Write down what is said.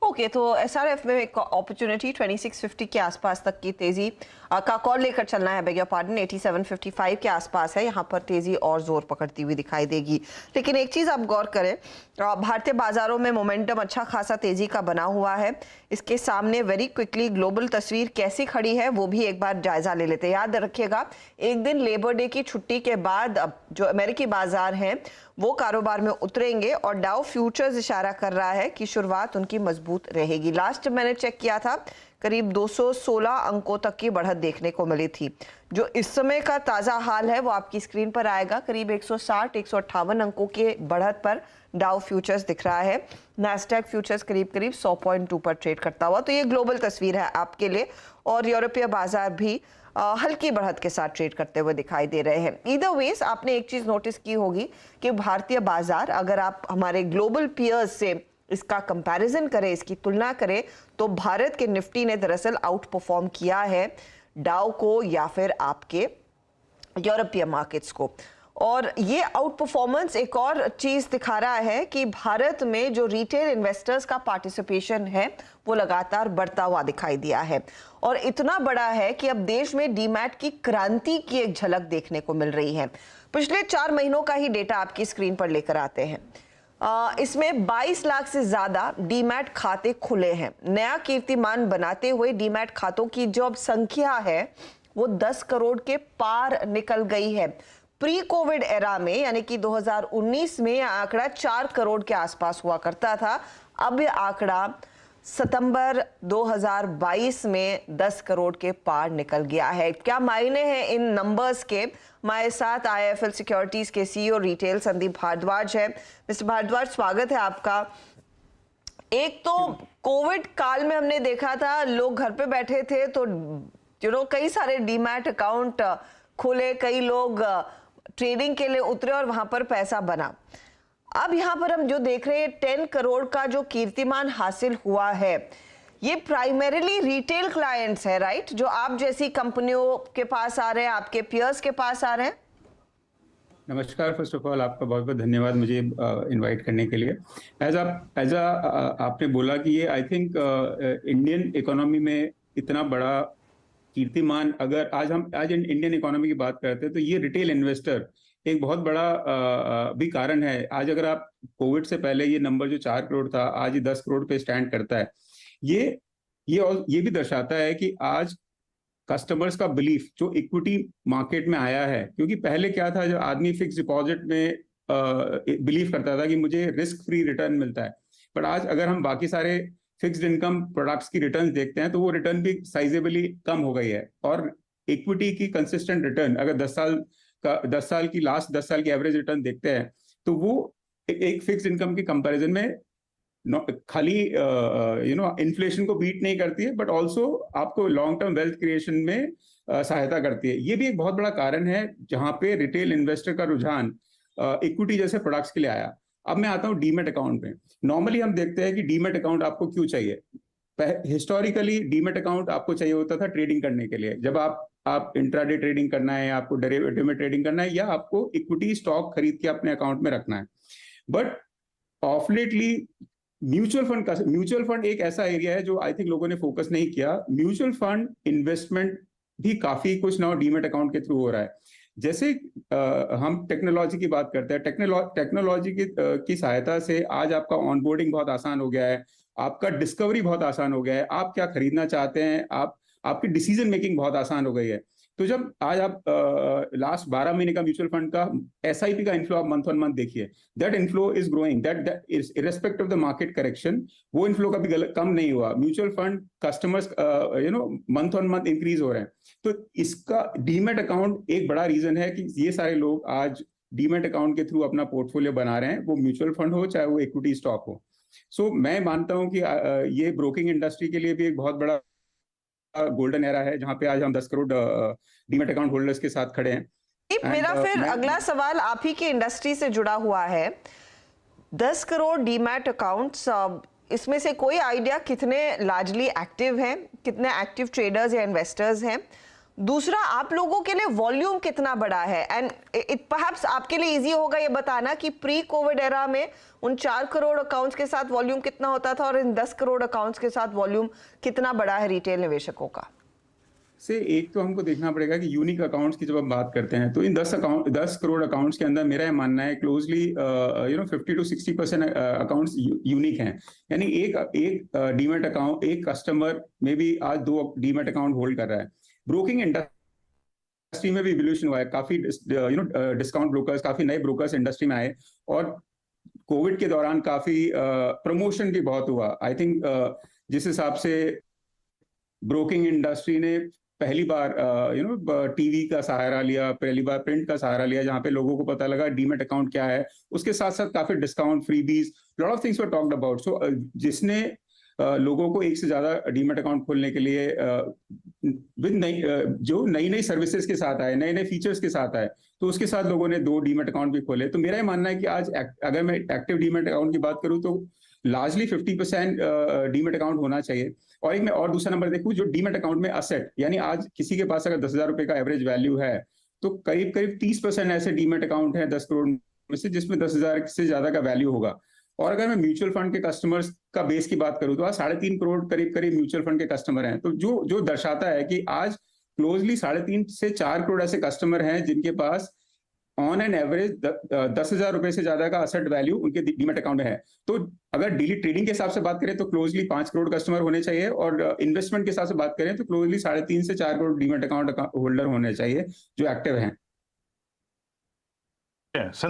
Okay, तो SRF में एक अपॉर्चुनिटी 2650 के आसपास तक की तेजी का कॉल लेकर चलना है। बेग पार्डन 8755 के आसपास है, यहाँ पर तेजी और जोर पकड़ती हुई दिखाई देगी। लेकिन एक चीज आप गौर करें, भारतीय बाजारों में मोमेंटम अच्छा खासा तेजी का बना हुआ है। इसके सामने वेरी क्विकली ग्लोबल तस्वीर कैसी खड़ी है वो भी एक बार जायजा ले लेते हैं। याद रखिएगा, एक दिन लेबर डे की छुट्टी के बाद अब जो अमेरिकी बाजार हैं वो कारोबार में उतरेंगे और डाउ फ्यूचर्स इशारा कर रहा है कि शुरुआत उनकी मजबूत रहेगी। लास्ट मैंने चेक किया था, करीब 216 अंकों तक की बढ़त देखने को मिली थी। जो इस समय का ताजा हाल है वो आपकी स्क्रीन पर आएगा। करीब 160-158 अंकों के बढ़त पर डाउ फ्यूचर्स दिख रहा है। नैस्डैक फ्यूचर्स करीब 100.2 पर ट्रेड करता हुआ। तो ये ग्लोबल तस्वीर है आपके लिए, और यूरोपीय बाजार भी हल्की बढ़त के साथ ट्रेड करते हुए दिखाई दे रहे हैं। ईदर वेज आपने एक चीज नोटिस की होगी कि भारतीय बाजार, अगर आप हमारे ग्लोबल पीयर्स से इसका कंपैरिजन करें, इसकी तुलना करें, तो भारत के निफ्टी ने दरअसल आउट परफॉर्म किया है डाउ को या फिर आपके यूरोपीय मार्केट्स को। और ये आउट परफॉर्मेंस एक और चीज दिखा रहा है कि भारत में जो रिटेल इन्वेस्टर्स का पार्टिसिपेशन है वो लगातार बढ़ता हुआ दिखाई दिया है, और इतना बड़ा है कि अब देश में डीमैट की क्रांति की एक झलक देखने को मिल रही है। पिछले 4 महीनों का ही डेटा आपकी स्क्रीन पर लेकर आते हैं। इसमें 22 लाख से ज्यादा डीमैट खाते खुले हैं। नया कीर्तिमान बनाते हुए डीमैट खातों की जो अब संख्या है वो 10 करोड़ के पार निकल गई है। प्री कोविड एरा में, यानी कि 2019 में यह आंकड़ा 4 करोड़ के आसपास हुआ करता था। अब यह आंकड़ा सितंबर 2022 में 10 करोड़ के पार निकल गया है। क्या मायने हैं इन नंबर्स के? हमारे साथ आईआईएफएल सिक्योरिटीज के सीईओ रिटेल संदीप भारद्वाज है। मिस्टर भारद्वाज, स्वागत है आपका। एक तो कोविड काल में हमने देखा था, लोग घर पे बैठे थे तो कई सारे डीमैट अकाउंट खुले, कई लोग ट्रेडिंग के लिए उतरे और वहां पर पैसा बना। अब यहां पर हम जो देख रहे हैं 10 करोड़ का जो कीर्तिमान हासिल हुआ है, ये प्राइमरीली रिटेल क्लाइंट्स है, राइट? जो आप जैसी कंपनियों के पास आ रहे हैं, आपके पियर्स के पास आ रहे हैं। नमस्कार। फर्स्ट ऑफ ऑल आपका बहुत बहुत धन्यवाद मुझे इनवाइट करने के लिए। आपने बोला कि ये आई थिंक इंडियन इकोनॉमी में इतना बड़ा कीर्तिमान, अगर आज इंडियन इकोनॉमी की बात करते हैं तो ये रिटेल इन्वेस्टर एक बहुत बड़ा भी कारण है। आज अगर आप कोविड से पहले ये नंबर जो 4 करोड़ था, आज ये 10 करोड़ पे स्टैंड करता है। ये भी दर्शाता है कि आज कस्टमर्स का बिलीफ जो इक्विटी मार्केट में आया है, क्योंकि पहले क्या था, जब आदमी फिक्स डिपॉजिट में बिलीव करता था कि मुझे रिस्क फ्री रिटर्न मिलता है, बट आज अगर हम बाकी सारे फिक्स्ड इनकम प्रोडक्ट्स की रिटर्न देखते हैं तो वो रिटर्न भी साइजेबली कम हो गई है। और इक्विटी की कंसिस्टेंट रिटर्न अगर 10 साल की लास्ट 10 साल की एवरेज रिटर्न देखते हैं तो वो एक फिक्स्ड इनकम के कंपैरिजन में खाली इन्फ्लेशन को बीट नहीं करती है, बट ऑल्सो आपको लॉन्ग टर्म वेल्थ क्रिएशन में सहायता करती है। ये भी एक बहुत बड़ा कारण है जहां पे रिटेल इन्वेस्टर का रुझान इक्विटी जैसे प्रोडक्ट्स के लिए आया। अब मैं आता हूँ डीमैट अकाउंट में। नॉर्मली हम देखते हैं कि डीमैट अकाउंट आपको क्यों चाहिए। हिस्टोरिकली डीमैट अकाउंट आपको चाहिए होता था ट्रेडिंग करने के लिए, जब आप इंट्राडे ट्रेडिंग करना है, आपको डेरिवेटिव में ट्रेडिंग करना है, या आपको इक्विटी स्टॉक खरीद के अपने अकाउंट में रखना है। But of lately mutual fund एक ऐसा एरिया है जो आई थिंक लोगों ने फोकस नहीं किया। म्यूचुअल फंड इन्वेस्टमेंट भी काफी कुछ ना डीमैट अकाउंट के थ्रू हो रहा है। जैसे हम टेक्नोलॉजी की बात करते हैं, टेक्नोलॉजी की सहायता से आज आपका ऑनबोर्डिंग बहुत आसान हो गया है, आपका डिस्कवरी बहुत आसान हो गया है, आप क्या खरीदना चाहते हैं, आपकी डिसीजन मेकिंग बहुत आसान हो गई है। तो जब आज आप लास्ट 12 महीने का म्यूचुअल फंड का एसआईपी का इनफ्लो आप मंथ ऑन मंथ देखिए, that inflow is growing, that is irrespective of the market correction, वो इनफ्लो कभी कम नहीं हुआ। Mutual fund customers month on month increase हो रहे हैं। तो इसका डीमैट अकाउंट एक बड़ा रीजन है कि ये सारे लोग आज डीमैट अकाउंट के थ्रू अपना पोर्टफोलियो बना रहे हैं, वो म्यूचुअल फंड हो चाहे वो इक्विटी स्टॉक हो। सो मैं मानता हूं कि ये ब्रोकिंग इंडस्ट्री के लिए भी एक बहुत बड़ा गोल्डन एरा है, जहां पे आज हम 10 करोड़ डीमैट अकाउंट होल्डर्स के साथ खड़े हैं। मेरा फिर अगला सवाल आप ही की इंडस्ट्री से जुड़ा हुआ है। 10 करोड़ डीमैट अकाउंट्स, इसमें से कोई आइडिया कितने लार्जली एक्टिव हैं, कितने एक्टिव ट्रेडर्स या इन्वेस्टर्स हैं? दूसरा, आप लोगों के लिए वॉल्यूम कितना बड़ा है, एंड इट परहैप्स आपके लिए इजी होगा ये बताना कि प्री कोविड एरा में उन 4 करोड़ अकाउंट्स के साथ वॉल्यूम कितना होता था और इन 10 करोड़ अकाउंट्स के साथ वॉल्यूम कितना बड़ा है रिटेल निवेशकों का। से एक तो हमको देखना पड़ेगा कि यूनिक अकाउंट्स की जब हम बात करते हैं तो इन 10 करोड़ अकाउंट्स के अंदर मेरा ये मानना है क्लोजली 50 to 60% अकाउंट्स यूनिक हैं। यानी एक डीमैट अकाउंट, एक कस्टमर में भी आज 2 डीमैट अकाउंट होल्ड कर रहा है। ब्रोकिंग इंडस्ट्री में भी इवोल्यूशन हुआ है, काफी डिस्काउंट ब्रोकर्स, काफी नए ब्रोकर्स इंडस्ट्री में आए और कोविड के दौरान काफी प्रमोशन भी बहुत हुआ। आई थिंक जिस हिसाब से ब्रोकिंग इंडस्ट्री ने पहली बार टीवी का सहारा लिया, पहली बार प्रिंट का सहारा लिया, जहां पे लोगों को पता लगा डीमैट अकाउंट क्या है, उसके साथ साथ काफी discount, freebies, lot of things were talked about. So जिसने लोगों को एक से ज्यादा डीमैट अकाउंट खोलने के लिए जो नई नई सर्विसेज के साथ आए, नए नए फीचर्स के साथ आए, तो उसके साथ लोगों ने 2 डीमैट अकाउंट भी खोले। तो मेरा ये मानना है कि आज अगर मैं एक्टिव डीमैट अकाउंट की बात करूं तो लार्जली 50% डीमैट अकाउंट होना चाहिए। और एक मैं और दूसरा नंबर देखूं, जो डीमैट अकाउंट में असेट, यानी आज किसी के पास अगर 10,000 रुपए का एवरेज वैल्यू है तो करीब करीब 30% ऐसे डीमैट अकाउंट है 10 करोड़ में से जिसमें 10,000 से ज्यादा का वैल्यू होगा। और अगर मैं म्यूचुअल फंड के कस्टमर्स का बेस की बात करूं तो आज 3.5 करोड़ करीब करीब म्यूचुअल फंड के कस्टमर हैं। तो जो जो दर्शाता है कि आज क्लोजली 3.5 से 4 करोड़ ऐसे कस्टमर हैं जिनके पास ऑन एन एवरेज 10,000 रुपए से ज्यादा का असेट वैल्यू उनके डीमैट अकाउंट में है। तो अगर डेली ट्रेडिंग के हिसाब से बात करें तो क्लोजली 5 करोड़ कस्टमर होने चाहिए और इन्वेस्टमेंट के हिसाब से बात करें तो क्लोजली 3.5 से 4 करोड़ डीमैट अकाउंट होल्डर होने चाहिए जो एक्टिव हैं। संदीप